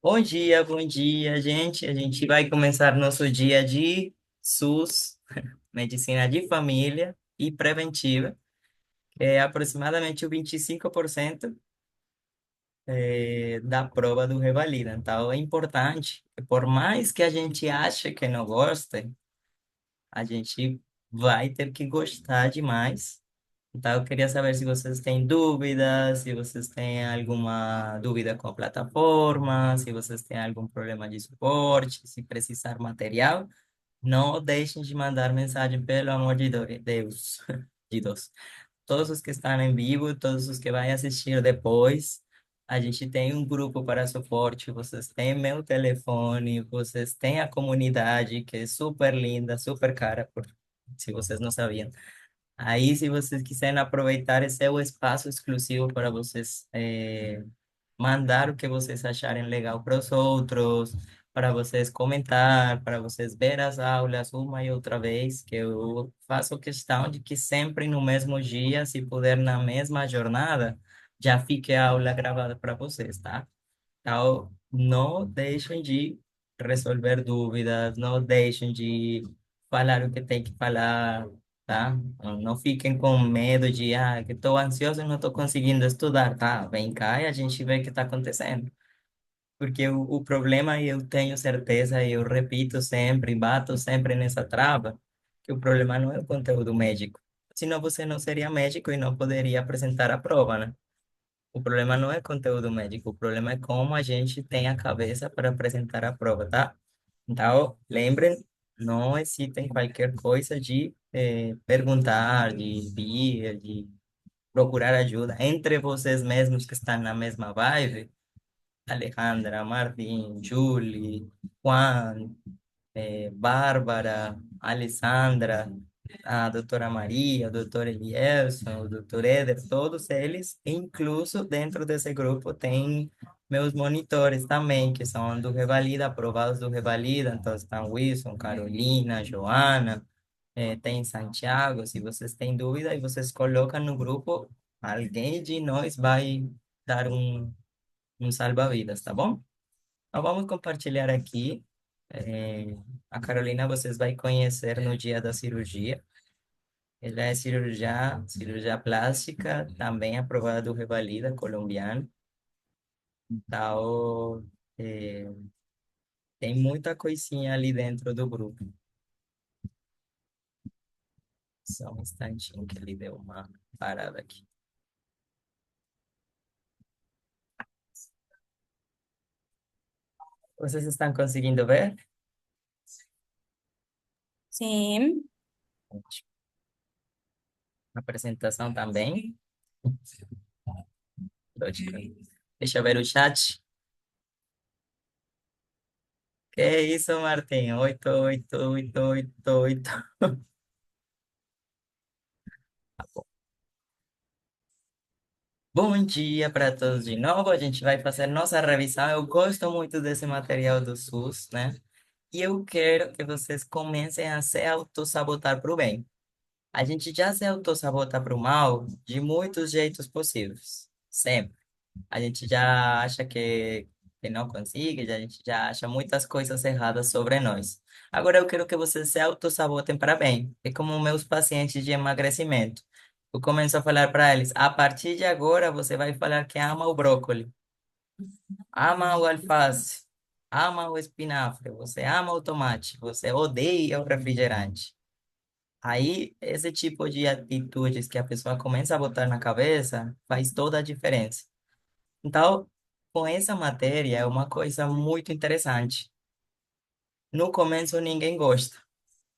Bom dia, gente. A gente vai começar nosso dia de SUS, Medicina de Família e Preventiva, que é aproximadamente o 25% da prova do Revalida. Então, é importante, que por mais que a gente ache que não goste, a gente vai ter que gostar demais. Então, eu queria saber se vocês têm dúvidas, se vocês têm alguma dúvida com a plataforma, se vocês têm algum problema de suporte, se precisar material, não deixem de mandar mensagem, pelo amor de Deus. De Deus. Todos os que estão em vivo, todos os que vão assistir depois, a gente tem um grupo para suporte, vocês têm meu telefone, vocês têm a comunidade, que é super linda, super cara, se vocês não sabiam. Aí, se vocês quiserem aproveitar, esse é o espaço exclusivo para vocês mandar o que vocês acharem legal para os outros, para vocês comentar, para vocês ver as aulas uma e outra vez, que eu faço questão de que sempre no mesmo dia, se puder na mesma jornada, já fique a aula gravada para vocês, tá? Então, não deixem de resolver dúvidas, não deixem de falar o que tem que falar, tá? Não fiquem com medo de, que estou ansioso e não estou conseguindo estudar, tá? Vem cá e a gente vê o que está acontecendo. Porque o problema, e eu tenho certeza, e eu repito sempre, bato sempre nessa trava, que o problema não é o conteúdo médico. Senão você não seria médico e não poderia apresentar a prova, né? O problema não é conteúdo médico, o problema é como a gente tem a cabeça para apresentar a prova, tá? Então, lembrem, não hesitem qualquer coisa de perguntar, de vir, de procurar ajuda entre vocês mesmos que estão na mesma vibe. Alejandra, Martin, Julie, Juan, Bárbara, Alessandra, a doutora Maria, o doutor Elielson, o doutor Éder, todos eles, incluso dentro desse grupo, tem meus monitores também, que são do Revalida, aprovados do Revalida, então estão Wilson, Carolina, Joana, tem Santiago, se vocês têm dúvida e vocês colocam no grupo, alguém de nós vai dar um salva-vidas, tá bom? Então, vamos compartilhar aqui. É, a Carolina vocês vai conhecer no dia da cirurgia. Ela é cirurgia plástica, também aprovada do Revalida colombiano. Então, é, tem muita coisinha ali dentro do grupo. Só um instantinho que ele deu uma parada aqui. Vocês estão conseguindo ver? Sim, A apresentação também. Lógico. Deixa eu ver o chat. Que isso, Martim? 8888. Bom dia para todos de novo. A gente vai fazer nossa revisão. Eu gosto muito desse material do SUS, né? E eu quero que vocês comecem a se autossabotar para o bem. A gente já se autossabota para o mal de muitos jeitos possíveis. Sempre. A gente já acha que não consegue, a gente já acha muitas coisas erradas sobre nós. Agora eu quero que vocês se autossabotem para bem. É como meus pacientes de emagrecimento. Eu começo a falar para eles, a partir de agora você vai falar que ama o brócolis, ama o alface, ama o espinafre, você ama o tomate, você odeia o refrigerante. Aí, esse tipo de atitudes que a pessoa começa a botar na cabeça faz toda a diferença. Então, com essa matéria é uma coisa muito interessante. No começo ninguém gosta.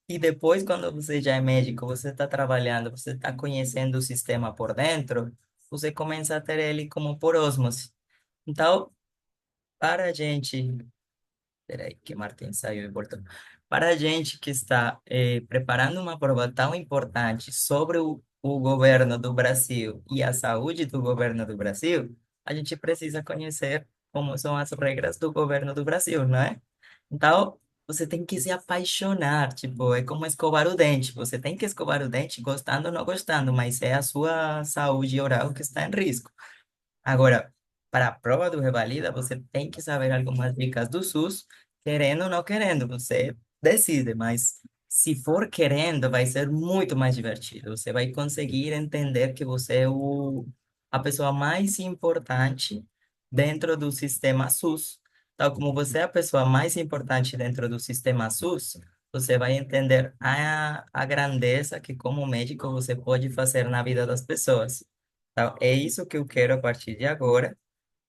E depois, quando você já é médico, você está trabalhando, você está conhecendo o sistema por dentro, você começa a ter ele como por osmose. Então, para a gente. Peraí, que Martin saiu e voltou. Para a gente que está preparando uma prova tão importante sobre o governo do Brasil e a saúde do governo do Brasil, a gente precisa conhecer como são as regras do governo do Brasil, não é? Então, você tem que se apaixonar, tipo, é como escovar o dente. Você tem que escovar o dente gostando ou não gostando, mas é a sua saúde oral que está em risco. Agora, para a prova do Revalida, você tem que saber algumas dicas do SUS, querendo ou não querendo, você decide, mas se for querendo, vai ser muito mais divertido. Você vai conseguir entender que você é a pessoa mais importante dentro do sistema SUS. Tal como você é a pessoa mais importante dentro do sistema SUS, você vai entender a grandeza que, como médico, você pode fazer na vida das pessoas. Então, é isso que eu quero a partir de agora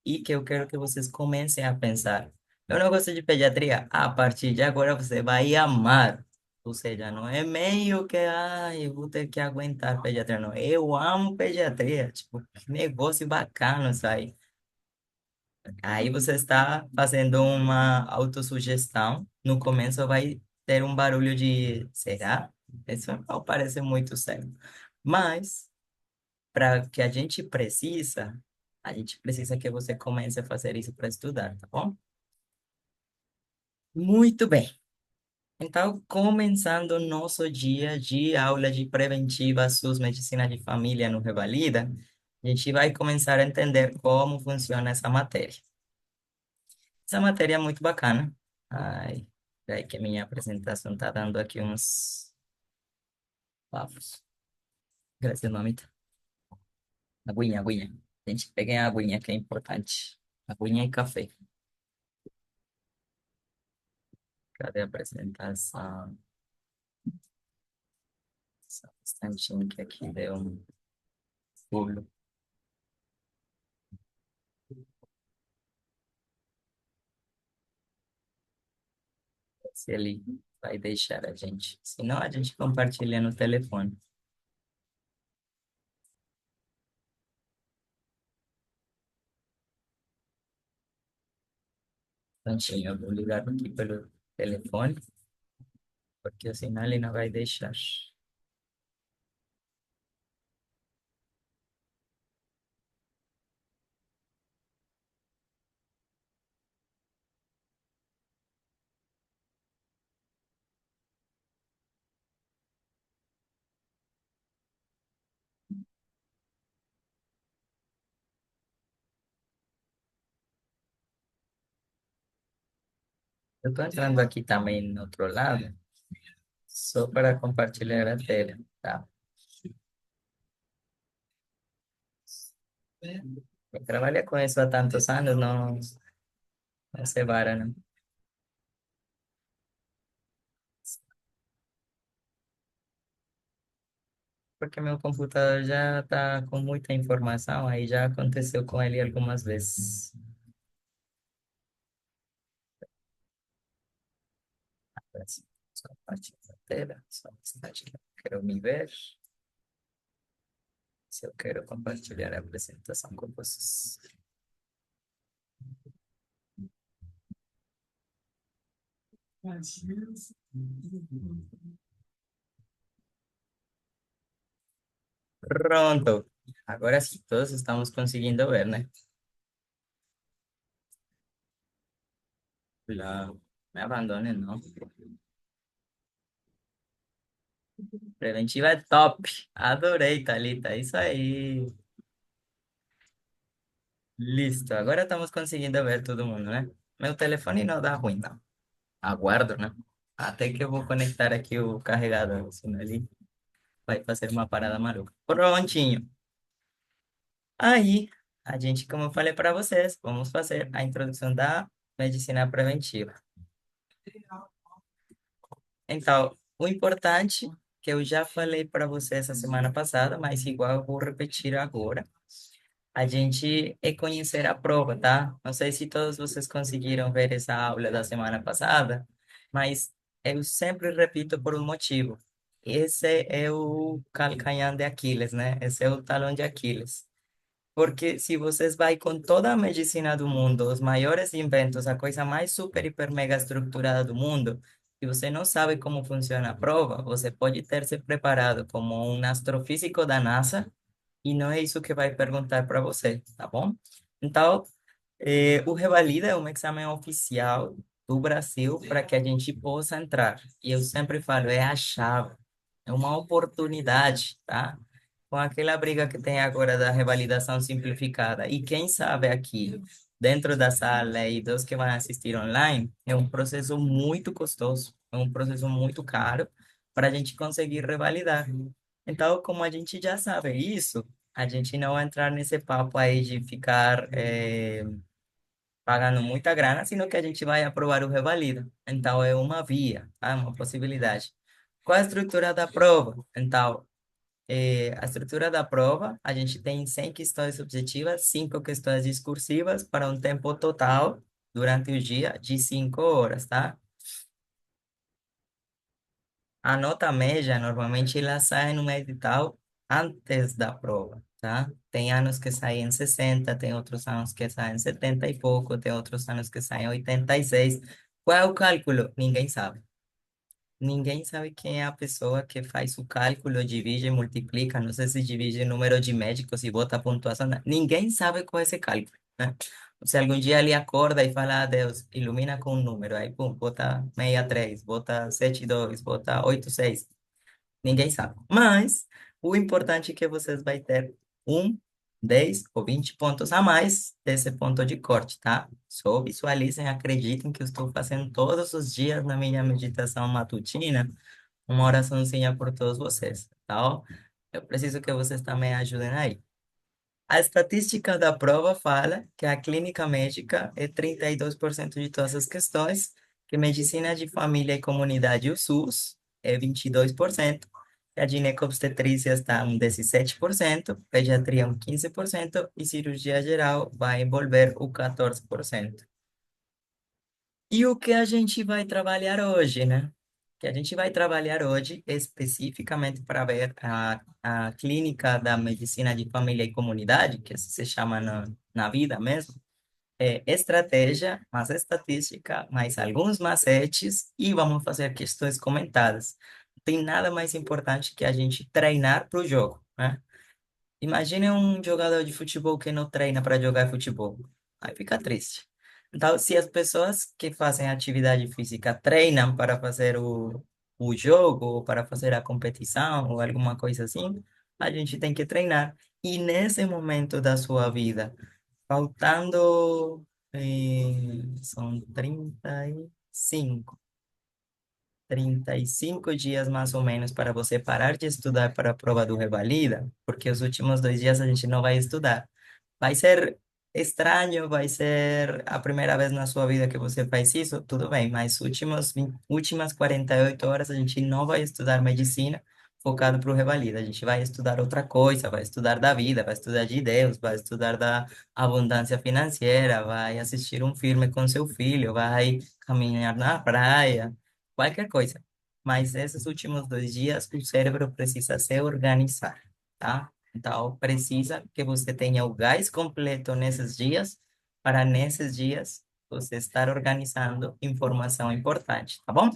e que eu quero que vocês comecem a pensar. Eu não gosto de pediatria. A partir de agora você vai amar. Ou seja, não é meio que, eu vou ter que aguentar pediatria, não. Eu amo pediatria. Tipo, que negócio bacana isso aí. Aí você está fazendo uma autossugestão. No começo vai ter um barulho de, será? Isso não parece muito sério. Mas para que a gente precisa que você comece a fazer isso para estudar, tá bom? Muito bem. Então, começando o nosso dia de aula de preventiva SUS Medicina de Família no Revalida, a gente vai começar a entender como funciona essa matéria. Essa matéria é muito bacana. Ai, é que a minha apresentação está dando aqui uns papos. Graças ao nome. Aguinha, aguinha. A gente pega a aguinha, que é importante. Aguinha e café. Cadê a apresentação? Só um instantinho que aqui deu um pulo. Se ele vai deixar a gente. Senão a gente compartilha no telefone. Instantinho, eu vou ligar aqui pelo telefone, porque senão ele não vai deixar. Eu estou entrando aqui também no outro lado, só para compartilhar a tela, tá? Eu trabalho com isso há tantos anos, não se vara, não. Porque meu computador já está com muita informação, aí já aconteceu com ele algumas vezes. Assim, só a parte da tela, só um instante que eu quero me ver, se eu quero compartilhar a apresentação com vocês. Pronto. Agora sim, todos estamos conseguindo ver, né? Não, me abandone, não. Preventiva é top. Adorei, Thalita. É isso aí. Listo. Agora estamos conseguindo ver todo mundo, né? Meu telefone não dá ruim, não. Aguardo, né? Até que eu vou conectar aqui o carregador, senão ele vai fazer uma parada maluca. Prontinho. Aí, a gente, como eu falei para vocês, vamos fazer a introdução da medicina preventiva. Então, o importante, que eu já falei para você essa semana passada, mas igual eu vou repetir agora, a gente é conhecer a prova, tá? Não sei se todos vocês conseguiram ver essa aula da semana passada, mas eu sempre repito por um motivo. Esse é o calcanhar de Aquiles, né? Esse é o talão de Aquiles. Porque se vocês vai com toda a medicina do mundo, os maiores inventos, a coisa mais super, hiper, mega estruturada do mundo, e você não sabe como funciona a prova, você pode ter se preparado como um astrofísico da NASA, e não é isso que vai perguntar para você, tá bom? Então, o Revalida é um exame oficial do Brasil para que a gente possa entrar. E eu sempre falo, é a chave, é uma oportunidade, tá? com aquela briga que tem agora da revalidação simplificada, e quem sabe aqui, dentro da sala e dos que vão assistir online, é um processo muito custoso, é um processo muito caro para a gente conseguir revalidar. Então, como a gente já sabe isso, a gente não vai entrar nesse papo aí de ficar pagando muita grana, sino que a gente vai aprovar o revalida. Então, é uma via, tá? Uma possibilidade. Qual a estrutura da prova? Então, a estrutura da prova, a gente tem 100 questões objetivas, 5 questões discursivas, para um tempo total, durante o dia, de 5 horas, tá? A nota média, normalmente, ela sai no edital antes da prova, tá? Tem anos que saem em 60, tem outros anos que saem em 70 e pouco, tem outros anos que saem em 86. Qual é o cálculo? Ninguém sabe. Ninguém sabe quem é a pessoa que faz o cálculo, divide e multiplica. Não sei se divide o número de médicos e bota a pontuação. Ninguém sabe qual é esse cálculo, né? Se algum dia ele acorda e fala, ah, Deus, ilumina com um número, aí, pum, bota 63, bota 72, bota 86. Ninguém sabe. Mas o importante é que vocês vai ter 10 ou 20 pontos a mais desse ponto de corte, tá? Só visualizem, acreditem que eu estou fazendo todos os dias na minha meditação matutina uma oraçãozinha por todos vocês, tá? Eu preciso que vocês também ajudem aí. A estatística da prova fala que a clínica médica é 32% de todas as questões, que medicina de família e comunidade, o SUS, é 22%, que a ginecobstetrícia está em 17%, pediatria um 15% e cirurgia geral vai envolver o 14%. E o que a gente vai trabalhar hoje, né? O que a gente vai trabalhar hoje especificamente para ver a clínica da medicina de família e comunidade, que assim se chama na vida mesmo, é estratégia, mais estatística, mais alguns macetes e vamos fazer questões comentadas. Não tem nada mais importante que a gente treinar para o jogo, né? Imagine um jogador de futebol que não treina para jogar futebol. Aí fica triste. Então, se as pessoas que fazem atividade física treinam para fazer o jogo, ou para fazer a competição, ou alguma coisa assim, a gente tem que treinar. E nesse momento da sua vida, faltando, são 35 dias mais ou menos para você parar de estudar para a prova do Revalida, porque os últimos 2 dias a gente não vai estudar. Vai ser estranho, vai ser a primeira vez na sua vida que você faz isso, tudo bem, mas últimas 48 horas a gente não vai estudar medicina focado para o Revalida. A gente vai estudar outra coisa, vai estudar da vida, vai estudar de Deus, vai estudar da abundância financeira, vai assistir um filme com seu filho, vai caminhar na praia, qualquer coisa. Mas esses últimos 2 dias, o cérebro precisa se organizar, tá? Então, precisa que você tenha o gás completo nesses dias, para nesses dias você estar organizando informação importante, tá bom?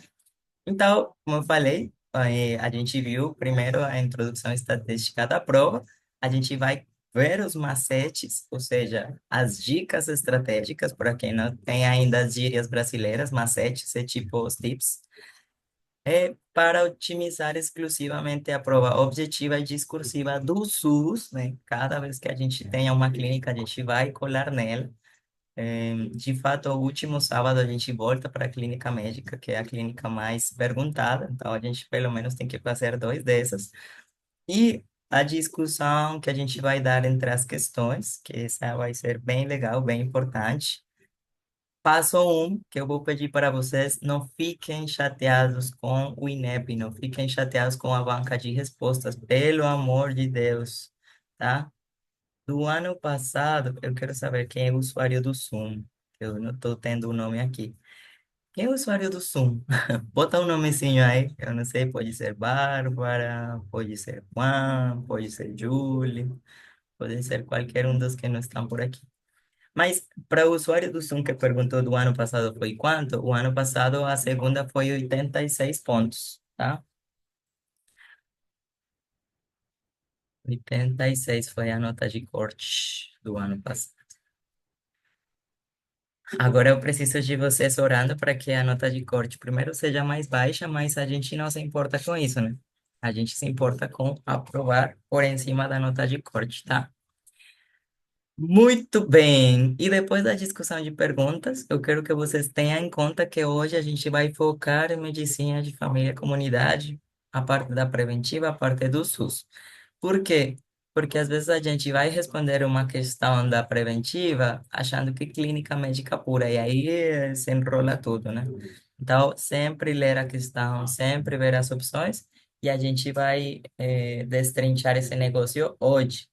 Então, como eu falei, a gente viu primeiro a introdução estatística da prova, a gente vai ver os macetes, ou seja, as dicas estratégicas, para quem não tem ainda as gírias brasileiras, macetes é tipo os tips, para otimizar exclusivamente a prova objetiva e discursiva do SUS, né? Cada vez que a gente tenha uma clínica, a gente vai colar nela. De fato, o último sábado a gente volta para a clínica médica, que é a clínica mais perguntada, então a gente pelo menos tem que fazer 2 dessas. E a discussão que a gente vai dar entre as questões, que essa vai ser bem legal, bem importante. Passo um, que eu vou pedir para vocês, não fiquem chateados com o INEP, não fiquem chateados com a banca de respostas, pelo amor de Deus, tá? Do ano passado, eu quero saber quem é o usuário do Zoom. Eu não estou tendo o nome aqui. Quem é o usuário do Zoom? Bota um nomezinho aí. Eu não sei, pode ser Bárbara, pode ser Juan, pode ser Julie, pode ser qualquer um dos que não estão por aqui. Mas para o usuário do Zoom que perguntou do ano passado foi quanto? O ano passado a segunda foi 86 pontos, tá? 86 foi a nota de corte do ano passado. Agora eu preciso de vocês orando para que a nota de corte primeiro seja mais baixa, mas a gente não se importa com isso, né? A gente se importa com aprovar por encima da nota de corte, tá? Muito bem. E depois da discussão de perguntas, eu quero que vocês tenham em conta que hoje a gente vai focar em medicina de família e comunidade, a parte da preventiva, a parte do SUS. Por quê? Porque às vezes a gente vai responder uma questão da preventiva achando que clínica médica pura, e aí se enrola tudo, né? Então, sempre ler a questão, sempre ver as opções, e a gente vai destrinchar esse negócio hoje.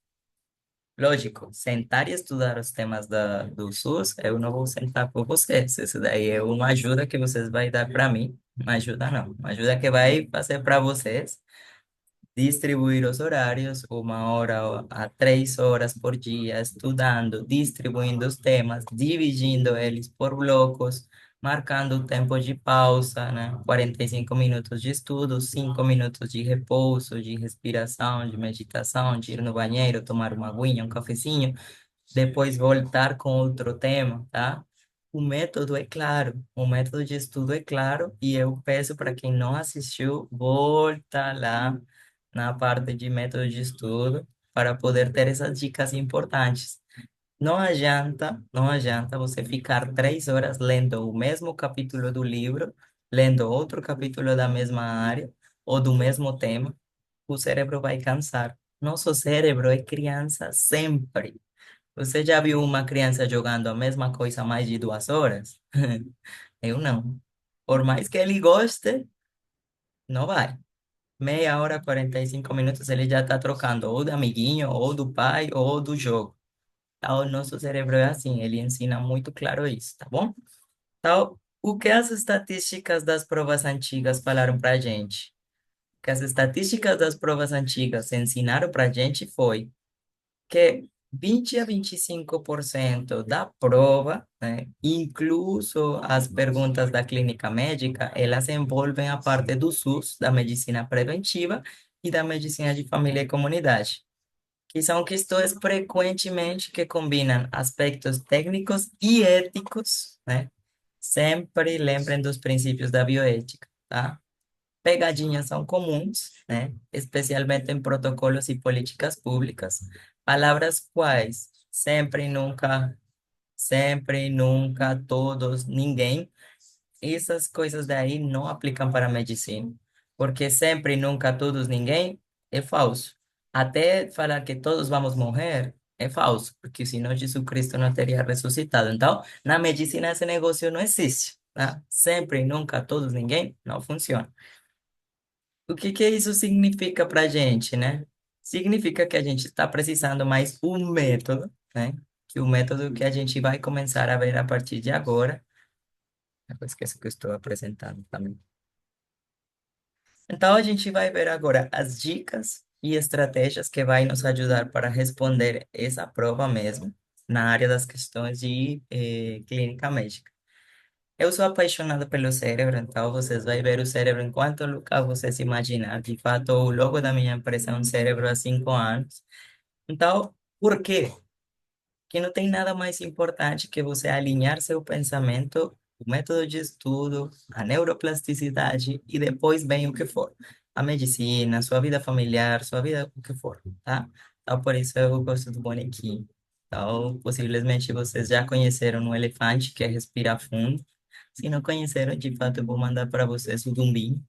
Lógico, sentar e estudar os temas do SUS, eu não vou sentar por vocês. Isso daí é uma ajuda que vocês vão dar para mim. Uma ajuda não, uma ajuda que vai fazer para vocês distribuir os horários, 1 hora a 3 horas por dia, estudando, distribuindo os temas, dividindo eles por blocos, marcando o tempo de pausa, né? 45 minutos de estudo, 5 minutos de repouso, de respiração, de meditação, de ir no banheiro, tomar uma aguinha, um cafezinho, depois voltar com outro tema, tá? O método é claro, o método de estudo é claro, e eu peço para quem não assistiu, volta lá na parte de método de estudo para poder ter essas dicas importantes. Não adianta você ficar 3 horas lendo o mesmo capítulo do livro, lendo outro capítulo da mesma área ou do mesmo tema. O cérebro vai cansar. Nosso cérebro é criança sempre. Você já viu uma criança jogando a mesma coisa há mais de 2 horas? Eu não. Por mais que ele goste, não vai. Meia hora, 45 minutos, ele já está trocando ou do amiguinho, ou do pai, ou do jogo. Então, o nosso cérebro é assim, ele ensina muito claro isso, tá bom? Então, o que as estatísticas das provas antigas falaram para a gente? O que as estatísticas das provas antigas ensinaram para a gente foi que 20 a 25% da prova, né, incluso as perguntas da clínica médica, elas envolvem a parte do SUS, da medicina preventiva e da medicina de família e comunidade, que são questões frequentemente que combinam aspectos técnicos e éticos, né? Sempre lembrem dos princípios da bioética, tá? Pegadinhas são comuns, né? Especialmente em protocolos e políticas públicas. Palavras quais sempre, nunca, todos, ninguém. Essas coisas daí não aplicam para a medicina, porque sempre, nunca, todos, ninguém é falso. Até falar que todos vamos morrer é falso, porque senão Jesus Cristo não teria ressuscitado. Então, na medicina esse negócio não existe, tá? Sempre, nunca, todos, ninguém não funciona. O que que isso significa para a gente, né? Significa que a gente está precisando mais um método, né? Que o método que a gente vai começar a ver a partir de agora. Eu esqueço que eu estou apresentando também. Então, a gente vai ver agora as dicas e estratégias que vai nos ajudar para responder essa prova mesmo, na área das questões de clínica médica. Eu sou apaixonada pelo cérebro, então vocês vão ver o cérebro enquanto lugar você se imaginar. De fato, o logo da minha empresa é um cérebro há 5 anos. Então, por quê? Que não tem nada mais importante que você alinhar seu pensamento, o método de estudo, a neuroplasticidade e depois vem o que for. A medicina, sua vida familiar, sua vida, o que for, tá? Então, por isso eu gosto do bonequinho. Então, possivelmente vocês já conheceram um elefante que é respirar fundo. Se não conheceram, de fato, eu vou mandar para vocês o Dumbinho.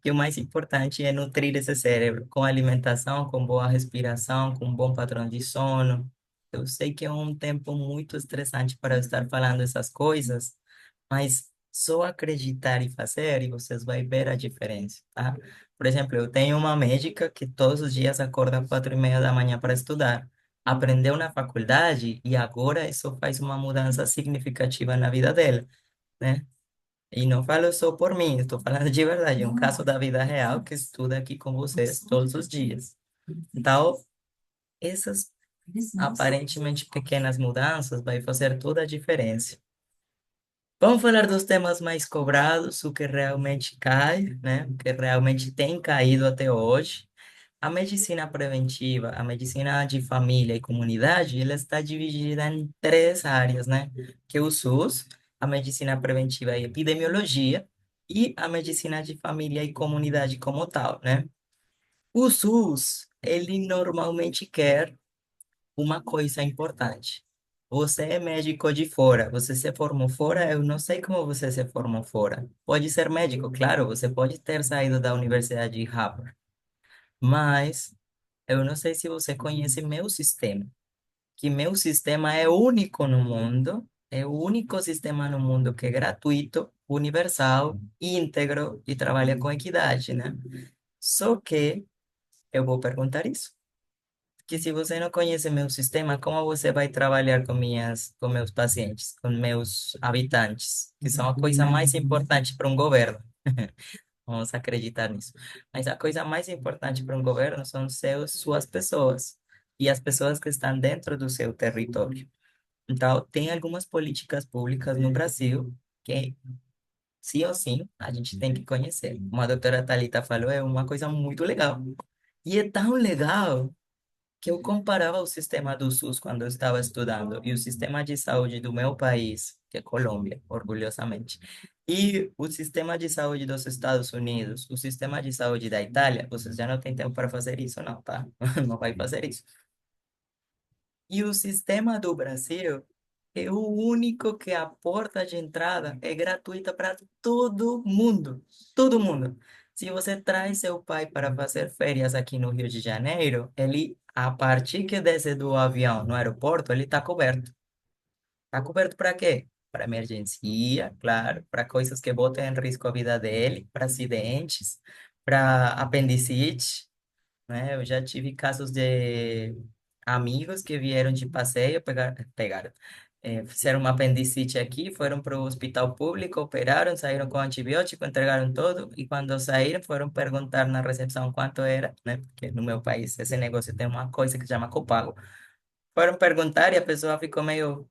E o mais importante é nutrir esse cérebro com alimentação, com boa respiração, com um bom padrão de sono. Eu sei que é um tempo muito estressante para eu estar falando essas coisas, mas só acreditar e fazer e vocês vão ver a diferença, tá? Por exemplo, eu tenho uma médica que todos os dias acorda às 4:30 da manhã para estudar. Aprendeu na faculdade e agora isso faz uma mudança significativa na vida dela, né? E não falo só por mim, estou falando de verdade, é um caso da vida real que estuda aqui com vocês todos os dias. Então, essas aparentemente pequenas mudanças vai fazer toda a diferença. Vamos falar dos temas mais cobrados, o que realmente cai, né? O que realmente tem caído até hoje. A medicina preventiva, a medicina de família e comunidade, ela está dividida em três áreas, né? Que é o SUS, a medicina preventiva e epidemiologia, e a medicina de família e comunidade como tal, né? O SUS, ele normalmente quer uma coisa importante. Você é médico de fora, você se formou fora, eu não sei como você se formou fora. Pode ser médico, claro, você pode ter saído da Universidade de Harvard, mas eu não sei se você conhece meu sistema, que meu sistema é único no mundo, é o único sistema no mundo que é gratuito, universal, íntegro e trabalha com equidade, né? Só que eu vou perguntar isso. Que se você não conhece meu sistema, como você vai trabalhar com meus pacientes, com meus habitantes, que são a coisa mais importante para um governo? Vamos acreditar nisso. Mas a coisa mais importante para um governo são suas pessoas e as pessoas que estão dentro do seu território. Então, tem algumas políticas públicas no Brasil que, sim ou sim, a gente tem que conhecer. Como a doutora Thalita falou, é uma coisa muito legal. E é tão legal que eu comparava o sistema do SUS quando eu estava estudando e o sistema de saúde do meu país, que é Colômbia, orgulhosamente, e o sistema de saúde dos Estados Unidos, o sistema de saúde da Itália, vocês já não têm tempo para fazer isso, não, tá? Não vai fazer isso. E o sistema do Brasil é o único que a porta de entrada é gratuita para todo mundo. Todo mundo. Se você traz seu pai para fazer férias aqui no Rio de Janeiro, ele, a partir que desce do avião no aeroporto, ele está coberto. Está coberto para quê? Para emergência, claro, para coisas que botam em risco a vida dele, para acidentes, para apendicite, né? Eu já tive casos de amigos que vieram de passeio, fizeram uma apendicite aqui, foram para o hospital público, operaram, saíram com antibiótico, entregaram todo, e quando saíram, foram perguntar na recepção quanto era, né? Porque no meu país esse negócio tem uma coisa que chama copago. Foram perguntar e a pessoa ficou meio,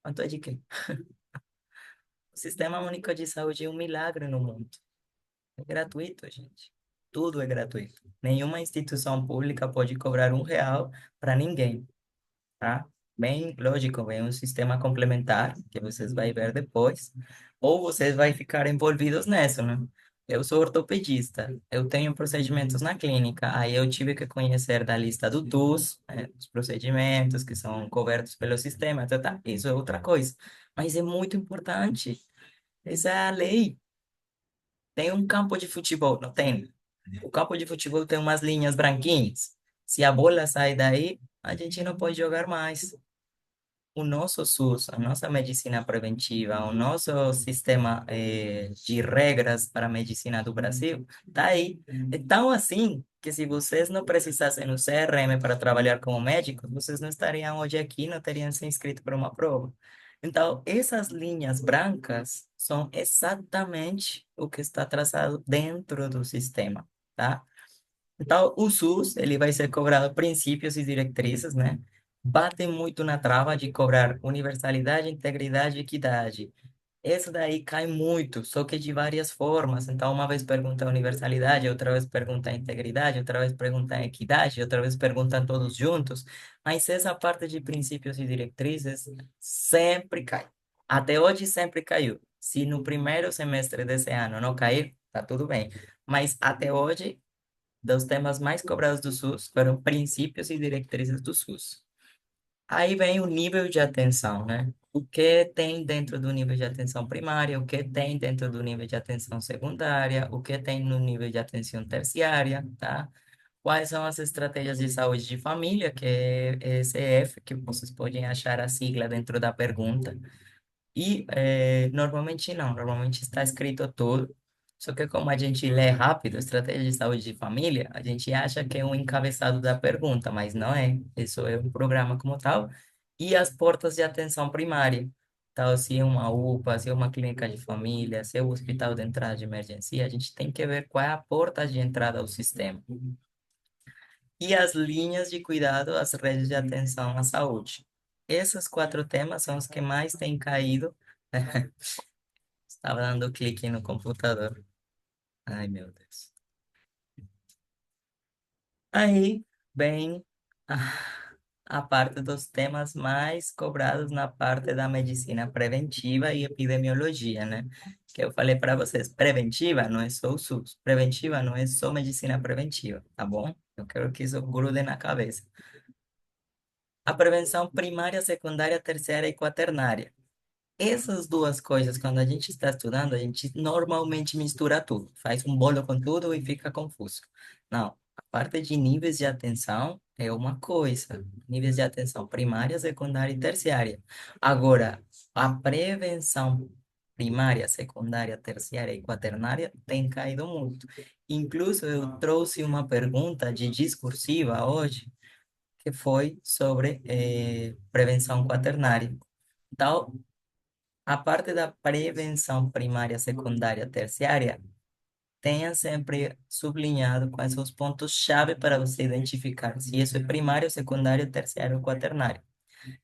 quanto é de quê? O Sistema Único de Saúde é um milagre no mundo. É gratuito, gente. Tudo é gratuito. Nenhuma instituição pública pode cobrar R$ 1 para ninguém, tá? Bem lógico, vem um sistema complementar, que vocês vão ver depois, ou vocês vão ficar envolvidos nessa, né? Eu sou ortopedista, eu tenho procedimentos na clínica, aí eu tive que conhecer da lista do TUS, os procedimentos que são cobertos pelo sistema, tá? Isso é outra coisa. Mas é muito importante. Essa é a lei. Tem um campo de futebol, não tem? O campo de futebol tem umas linhas branquinhas. Se a bola sai daí, a gente não pode jogar mais. O nosso SUS, a nossa medicina preventiva, o nosso sistema de regras para a medicina do Brasil, tá aí. É tão assim que se vocês não precisassem no CRM para trabalhar como médicos, vocês não estariam hoje aqui, não teriam se inscrito para uma prova. Então, essas linhas brancas são exatamente o que está traçado dentro do sistema, tá? Então, o SUS, ele vai ser cobrado princípios e diretrizes, né? Bate muito na trava de cobrar universalidade, integridade e equidade. Essa daí cai muito, só que de várias formas. Então, uma vez pergunta a universalidade, outra vez pergunta a integridade, outra vez pergunta a equidade, outra vez perguntam todos juntos. Mas essa parte de princípios e diretrizes sempre cai. Até hoje sempre caiu. Se no primeiro semestre desse ano não cair, tá tudo bem. Mas até hoje dos temas mais cobrados do SUS foram princípios e diretrizes do SUS. Aí vem o nível de atenção, né? O que tem dentro do nível de atenção primária, o que tem dentro do nível de atenção secundária, o que tem no nível de atenção terciária, tá? Quais são as estratégias de saúde de família, que é ECF, que vocês podem achar a sigla dentro da pergunta. E normalmente não, normalmente está escrito tudo. Só que como a gente lê rápido, estratégia de saúde de família, a gente acha que é um encabeçado da pergunta, mas não é. Isso é um programa como tal. E as portas de atenção primária. Então, se é uma UPA, se é uma clínica de família, se é o hospital de entrada de emergência, a gente tem que ver qual é a porta de entrada ao sistema. E as linhas de cuidado, as redes de atenção à saúde. Esses quatro temas são os que mais têm caído. Estava dando clique no computador. Ai, meu Deus. Aí, bem. a parte dos temas mais cobrados na parte da medicina preventiva e epidemiologia, né? Que eu falei para vocês, preventiva não é só o SUS, preventiva não é só medicina preventiva, tá bom? Eu quero que isso grude na cabeça. A prevenção primária, secundária, terciária e quaternária. Essas duas coisas, quando a gente está estudando, a gente normalmente mistura tudo, faz um bolo com tudo e fica confuso. Não, a parte de níveis de atenção é uma coisa, níveis de atenção primária, secundária e terciária. Agora, a prevenção primária, secundária, terciária e quaternária tem caído muito. Incluso eu trouxe uma pergunta de discursiva hoje, que foi sobre prevenção quaternária. Então, a parte da prevenção primária, secundária, terciária, tenha sempre sublinhado quais são os pontos-chave para você identificar se isso é primário, secundário, terciário ou quaternário.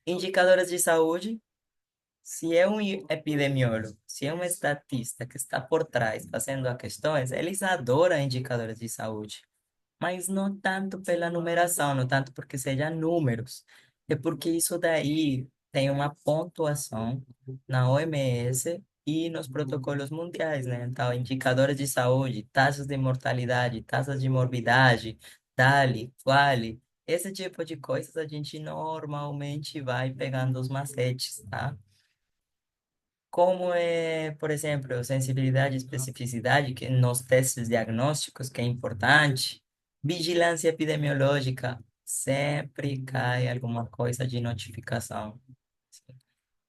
Indicadores de saúde, se é um epidemiólogo, se é um estatista que está por trás fazendo as questões, eles adoram indicadores de saúde, mas não tanto pela numeração, não tanto porque seja números, é porque isso daí tem uma pontuação na OMS e nos protocolos mundiais, né? Então, indicadores de saúde, taxas de mortalidade, taxas de morbidade, DALI, QALY, esse tipo de coisas a gente normalmente vai pegando os macetes, tá? Como é, por exemplo, sensibilidade e especificidade, que nos testes diagnósticos, que é importante, vigilância epidemiológica, sempre cai alguma coisa de notificação.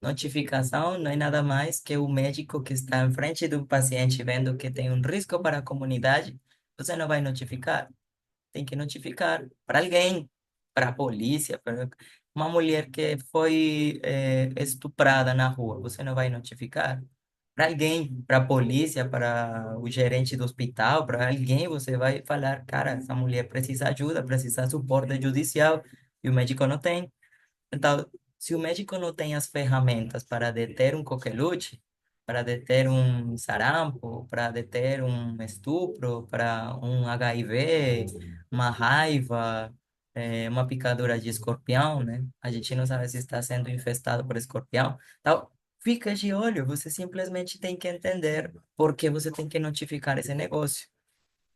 Notificação não é nada mais que o médico que está em frente do paciente vendo que tem um risco para a comunidade, você não vai notificar, tem que notificar para alguém, para a polícia, para uma mulher que foi estuprada na rua, você não vai notificar? Para alguém, para a polícia, para o gerente do hospital, para alguém, você vai falar, cara, essa mulher precisa ajuda, precisa suporte judicial, e o médico não tem. Então, se o médico não tem as ferramentas para deter um coqueluche, para deter um sarampo, para deter um estupro, para um HIV, uma raiva, uma picadura de escorpião, né? A gente não sabe se está sendo infestado por escorpião. Então, fica de olho, você simplesmente tem que entender por que você tem que notificar esse negócio.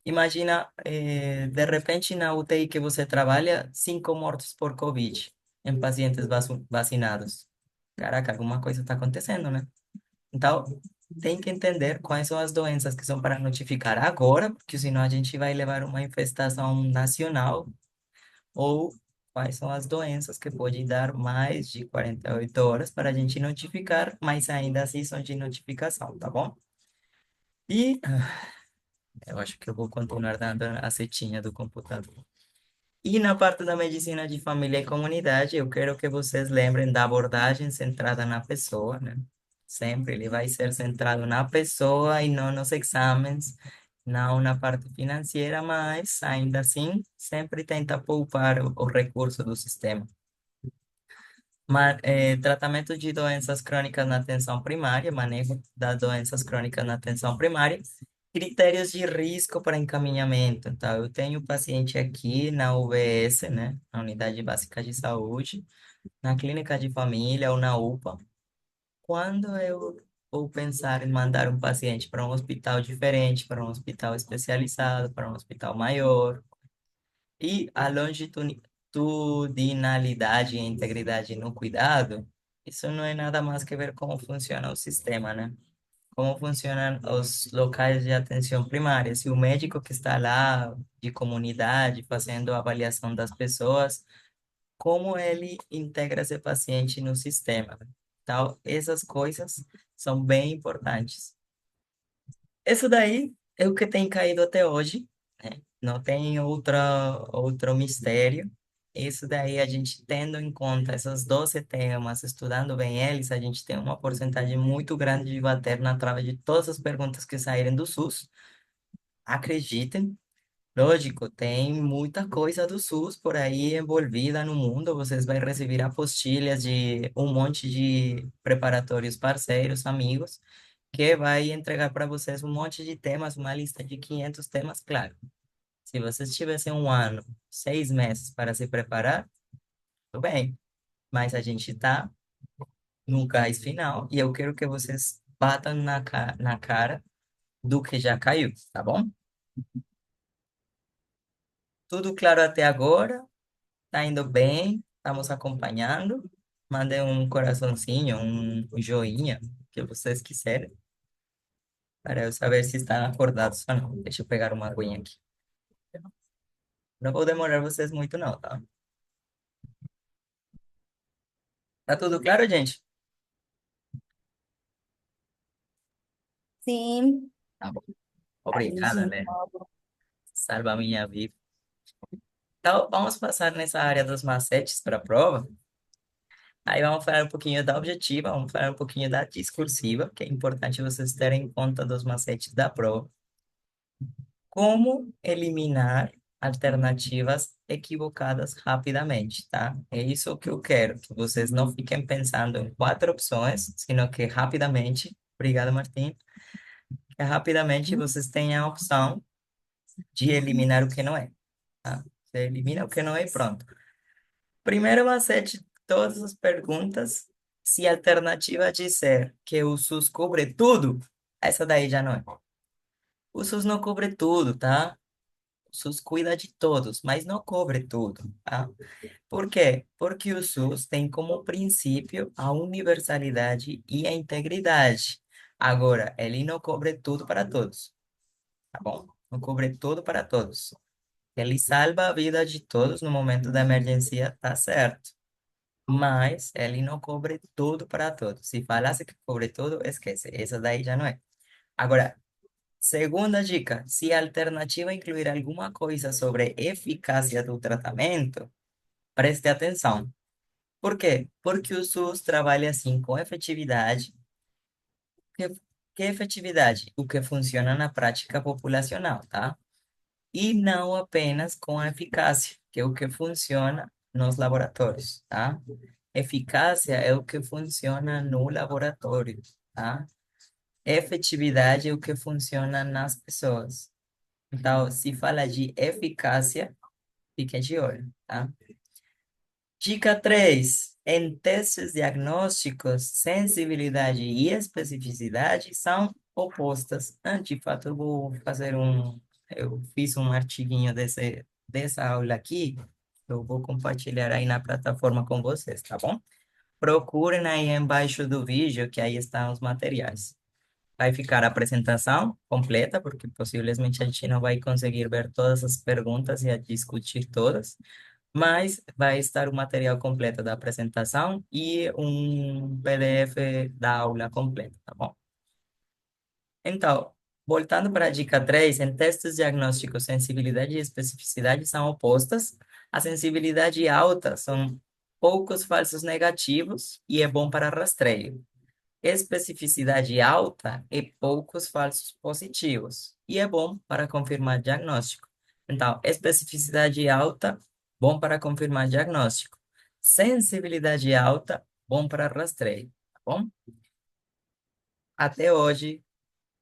Imagina, de repente, na UTI que você trabalha, 5 mortos por Covid em pacientes vacinados. Caraca, alguma coisa está acontecendo, né? Então, tem que entender quais são as doenças que são para notificar agora, porque senão a gente vai levar uma infestação nacional, ou quais são as doenças que podem dar mais de 48 horas para a gente notificar, mas ainda assim são de notificação, tá bom? E eu acho que eu vou continuar dando a setinha do computador. E na parte da medicina de família e comunidade, eu quero que vocês lembrem da abordagem centrada na pessoa, né? Sempre ele vai ser centrado na pessoa e não nos exames, não na parte financeira, mas ainda assim, sempre tenta poupar o recurso do sistema. Tratamento de doenças crônicas na atenção primária, manejo das doenças crônicas na atenção primária, critérios de risco para encaminhamento. Então, eu tenho paciente aqui na UBS, né, na Unidade Básica de Saúde, na clínica de família ou na UPA. Quando eu vou pensar em mandar um paciente para um hospital diferente, para um hospital especializado, para um hospital maior, e a longitudinalidade e a integridade no cuidado, isso não é nada mais que ver como funciona o sistema, né? Como funcionam os locais de atenção primária. Se o médico que está lá de comunidade fazendo a avaliação das pessoas, como ele integra esse paciente no sistema, né? Então, essas coisas são bem importantes. Isso daí é o que tem caído até hoje, né? Não tem outro mistério. Isso daí, a gente tendo em conta esses 12 temas, estudando bem eles, a gente tem uma porcentagem muito grande de bater na trave de todas as perguntas que saírem do SUS. Acreditem, lógico, tem muita coisa do SUS por aí envolvida no mundo. Vocês vão receber apostilhas de um monte de preparatórios parceiros, amigos, que vai entregar para vocês um monte de temas, uma lista de 500 temas, claro. Se vocês tivessem um ano, 6 meses para se preparar, tudo bem. Mas a gente tá no gás final e eu quero que vocês batam na cara do que já caiu, tá bom? Tudo claro até agora? Tá indo bem? Estamos acompanhando? Mandem um coraçãozinho, um joinha, o que vocês quiserem, para eu saber se estão acordados ou não. Deixa eu pegar uma aguinha aqui. Não vou demorar vocês muito, não, tá? Tá tudo claro, gente? Sim, Tá bom. a Obrigada, gente Lé. Salva a minha vida. Então, vamos passar nessa área dos macetes para a prova. Aí vamos falar um pouquinho da objetiva, vamos falar um pouquinho da discursiva, que é importante vocês terem em conta dos macetes da prova. Como eliminar alternativas equivocadas rapidamente, tá? É isso que eu quero, que vocês não fiquem pensando em quatro opções, sino que rapidamente, obrigado, Martim, que rapidamente vocês tenham a opção de eliminar o que não é, tá? Você elimina o que não é e pronto. Primeiro macete, todas as perguntas, se a alternativa disser que o SUS cobre tudo, essa daí já não é. O SUS não cobre tudo, tá? O SUS cuida de todos, mas não cobre tudo, tá? Por quê? Porque o SUS tem como princípio a universalidade e a integridade. Agora, ele não cobre tudo para todos, tá bom? Não cobre tudo para todos. Ele salva a vida de todos no momento da emergência, tá certo. Mas ele não cobre tudo para todos. Se falasse que cobre tudo, esquece. Essa daí já não é. Agora, segunda dica, se a alternativa incluir alguma coisa sobre eficácia do tratamento, preste atenção. Por quê? Porque o SUS trabalha assim com efetividade. Que, que efetividade? O que funciona na prática populacional, tá? E não apenas com a eficácia, que é o que funciona nos laboratórios, tá? Eficácia é o que funciona no laboratório, tá? Efetividade é o que funciona nas pessoas. Então, se fala de eficácia, fique de olho, tá? Dica 3: em testes diagnósticos, sensibilidade e especificidade são opostas. De fato, eu vou fazer um. Eu fiz um artiguinho dessa aula aqui, eu vou compartilhar aí na plataforma com vocês, tá bom? Procurem aí embaixo do vídeo, que aí estão os materiais. Vai ficar a apresentação completa, porque possivelmente a gente não vai conseguir ver todas as perguntas e a discutir todas, mas vai estar o material completo da apresentação e um PDF da aula completa, tá bom? Então, voltando para a dica 3, em testes diagnósticos, sensibilidade e especificidade são opostas. A sensibilidade alta são poucos falsos negativos e é bom para rastreio. Especificidade alta e poucos falsos positivos. E é bom para confirmar diagnóstico. Então, especificidade alta, bom para confirmar diagnóstico. Sensibilidade alta, bom para rastreio. Tá bom? Até hoje,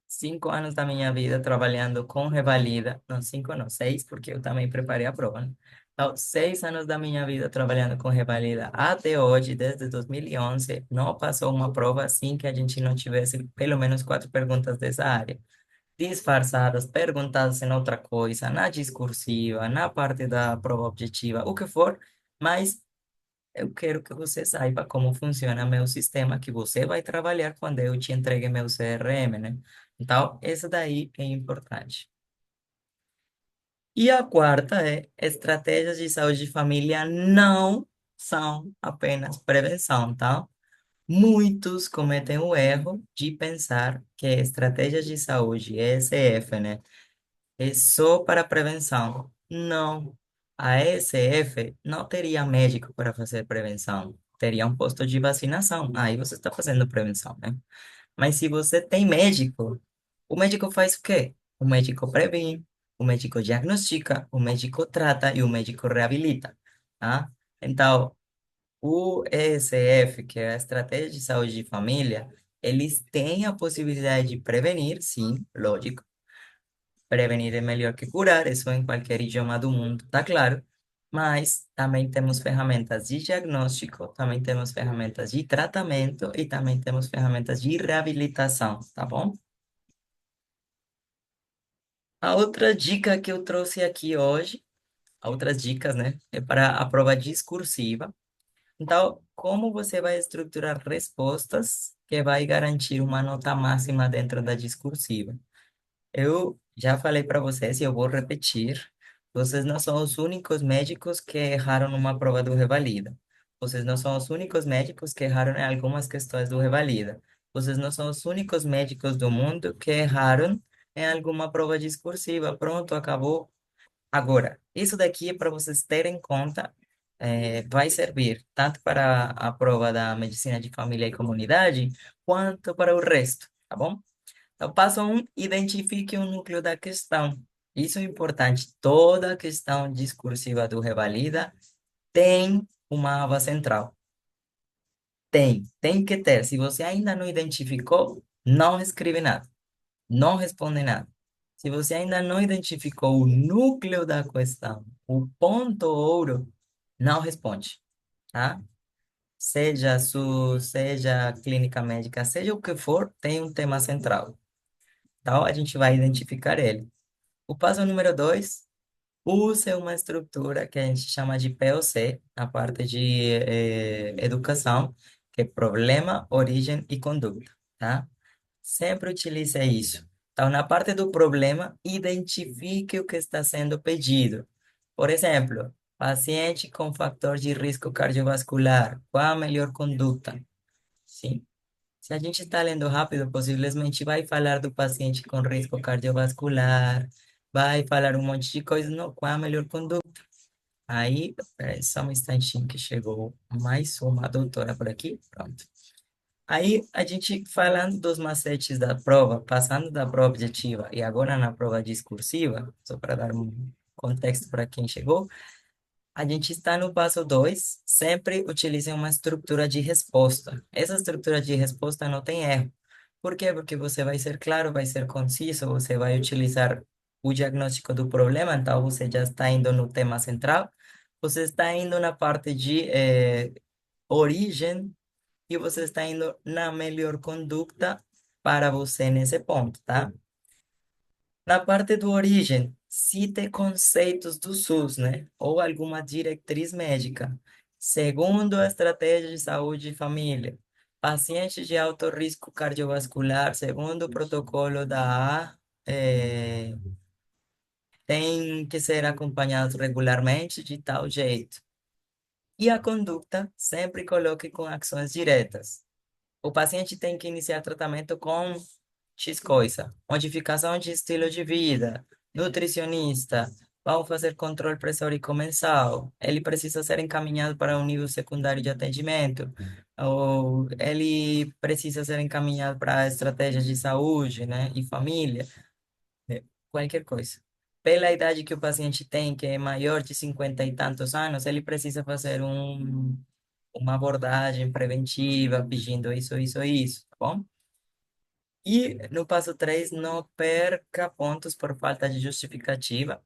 5 anos da minha vida trabalhando com Revalida. Não, 5 não, 6, porque eu também preparei a prova, né? Então, 6 anos da minha vida trabalhando com Revalida. Até hoje, desde 2011, não passou uma prova assim que a gente não tivesse pelo menos quatro perguntas dessa área. Disfarçadas, perguntadas em outra coisa, na discursiva, na parte da prova objetiva, o que for, mas eu quero que você saiba como funciona meu sistema que você vai trabalhar quando eu te entregue meu CRM, né? Então, essa daí é importante. E a quarta é, estratégias de saúde de família não são apenas prevenção, tá? Muitos cometem o erro de pensar que estratégias de saúde, ESF, né? É só para prevenção. Não. A ESF não teria médico para fazer prevenção. Teria um posto de vacinação. Aí você está fazendo prevenção, né? Mas se você tem médico, o médico faz o quê? O médico previne, o médico diagnostica, o médico trata e o médico reabilita, tá? Então, o ESF, que é a Estratégia de Saúde de Família, eles têm a possibilidade de prevenir, sim, lógico. Prevenir é melhor que curar, isso em qualquer idioma do mundo, tá claro. Mas também temos ferramentas de diagnóstico, também temos ferramentas de tratamento e também temos ferramentas de reabilitação, tá bom? A outra dica que eu trouxe aqui hoje, outras dicas, né, é para a prova discursiva. Então, como você vai estruturar respostas que vai garantir uma nota máxima dentro da discursiva? Eu já falei para vocês e eu vou repetir. Vocês não são os únicos médicos que erraram numa prova do Revalida. Vocês não são os únicos médicos que erraram em algumas questões do Revalida. Vocês não são os únicos médicos do mundo que erraram em alguma prova discursiva. Pronto, acabou. Agora, isso daqui é para vocês terem em conta, vai servir tanto para a prova da medicina de família e comunidade, quanto para o resto, tá bom? Então, passo um, identifique o núcleo da questão. Isso é importante. Toda questão discursiva do Revalida tem uma aba central. Tem que ter. Se você ainda não identificou, não escreve nada, não responde nada. Se você ainda não identificou o núcleo da questão, o ponto ouro, não responde, tá? Seja SUS, seja clínica médica, seja o que for, tem um tema central. Então, a gente vai identificar ele. O passo número dois, use uma estrutura que a gente chama de POC, na parte de educação, que é problema, origem e conduta, tá? Sempre utilize isso. Então, na parte do problema, identifique o que está sendo pedido. Por exemplo, paciente com fator de risco cardiovascular, qual a melhor conduta? Sim. Se a gente está lendo rápido, possivelmente vai falar do paciente com risco cardiovascular, vai falar um monte de coisa, não, qual é a melhor conduta? Aí, peraí, só um instantinho que chegou mais uma doutora por aqui, pronto. Aí, a gente falando dos macetes da prova, passando da prova objetiva e agora na prova discursiva, só para dar um contexto para quem chegou, a gente está no passo 2. Sempre utilize uma estrutura de resposta. Essa estrutura de resposta não tem erro. Por quê? Porque você vai ser claro, vai ser conciso, você vai utilizar o diagnóstico do problema, então você já está indo no tema central, você está indo na parte de origem e você está indo na melhor conduta para você nesse ponto, tá? Na parte do origem, cite conceitos do SUS, né? Ou alguma diretriz médica. Segundo a estratégia de saúde de família, pacientes de alto risco cardiovascular, segundo o protocolo da A, têm que ser acompanhados regularmente de tal jeito. E a conduta, sempre coloque com ações diretas. O paciente tem que iniciar tratamento com X coisa, modificação de estilo de vida, nutricionista, vamos fazer controle pressórico mensal, ele precisa ser encaminhado para um nível secundário de atendimento, ou ele precisa ser encaminhado para estratégias de saúde, né, e família, qualquer coisa. Pela idade que o paciente tem, que é maior de 50 e tantos anos, ele precisa fazer uma abordagem preventiva, pedindo isso, tá bom? E no passo 3 não perca pontos por falta de justificativa.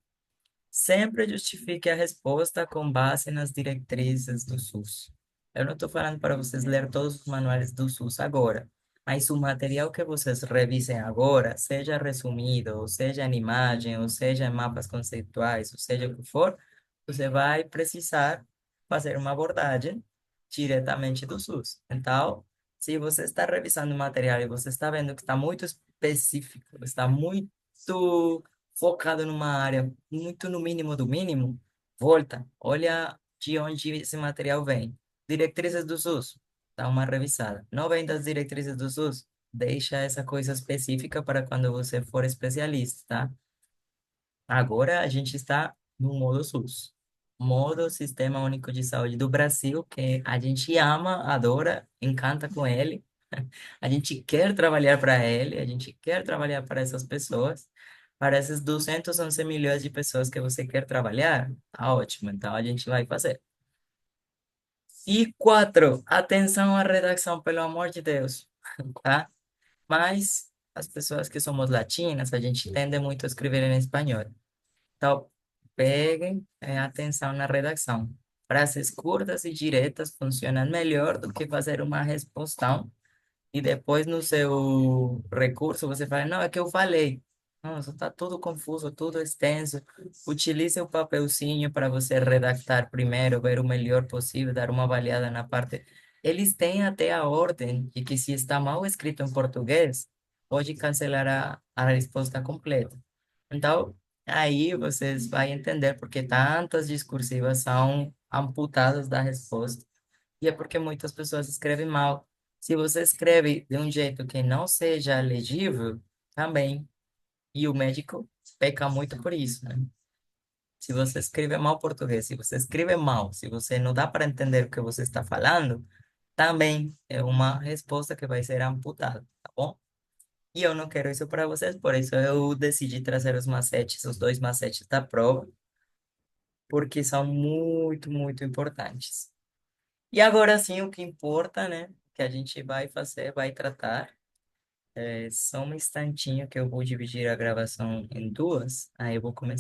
Sempre justifique a resposta com base nas diretrizes do SUS. Eu não estou falando para vocês ler todos os manuais do SUS agora, mas o material que vocês revisem agora, seja resumido, ou seja em imagem, ou seja em mapas conceituais, ou seja o que for, você vai precisar fazer uma abordagem diretamente do SUS. Então, se você está revisando o material e você está vendo que está muito específico, está muito focado numa área muito no mínimo do mínimo, volta, olha de onde esse material vem. Diretrizes do SUS, dá uma revisada. Não vem das diretrizes do SUS, deixa essa coisa específica para quando você for especialista, tá? Agora a gente está no modo SUS, modo Sistema Único de Saúde do Brasil, que a gente ama, adora, encanta com ele. A gente quer trabalhar para ele, a gente quer trabalhar para essas pessoas, para esses 211 milhões de pessoas que você quer trabalhar, tá ótimo, então a gente vai fazer. E quatro, atenção à redação, pelo amor de Deus, tá? Mas as pessoas que somos latinas, a gente tende muito a escrever em espanhol. Então, peguem atenção na redação. Frases curtas e diretas funcionam melhor do que fazer uma respostão e depois no seu recurso você fala, não, é que eu falei. Nossa, está tudo confuso, tudo extenso. Utilize o papelzinho para você redactar primeiro, ver o melhor possível, dar uma avaliada na parte. Eles têm até a ordem de que se está mal escrito em português, pode cancelar a resposta completa. Então, aí vocês vão entender porque tantas discursivas são amputadas da resposta. E é porque muitas pessoas escrevem mal. Se você escreve de um jeito que não seja legível, também. E o médico peca muito por isso, né? Se você escreve mal português, se você escreve mal, se você não dá para entender o que você está falando, também é uma resposta que vai ser amputada, tá bom? E eu não quero isso para vocês, por isso eu decidi trazer os macetes, os dois macetes da prova, porque são muito, muito importantes. E agora sim, o que importa, né? Que a gente vai fazer, vai tratar. É só um instantinho que eu vou dividir a gravação em duas. Aí eu vou começar.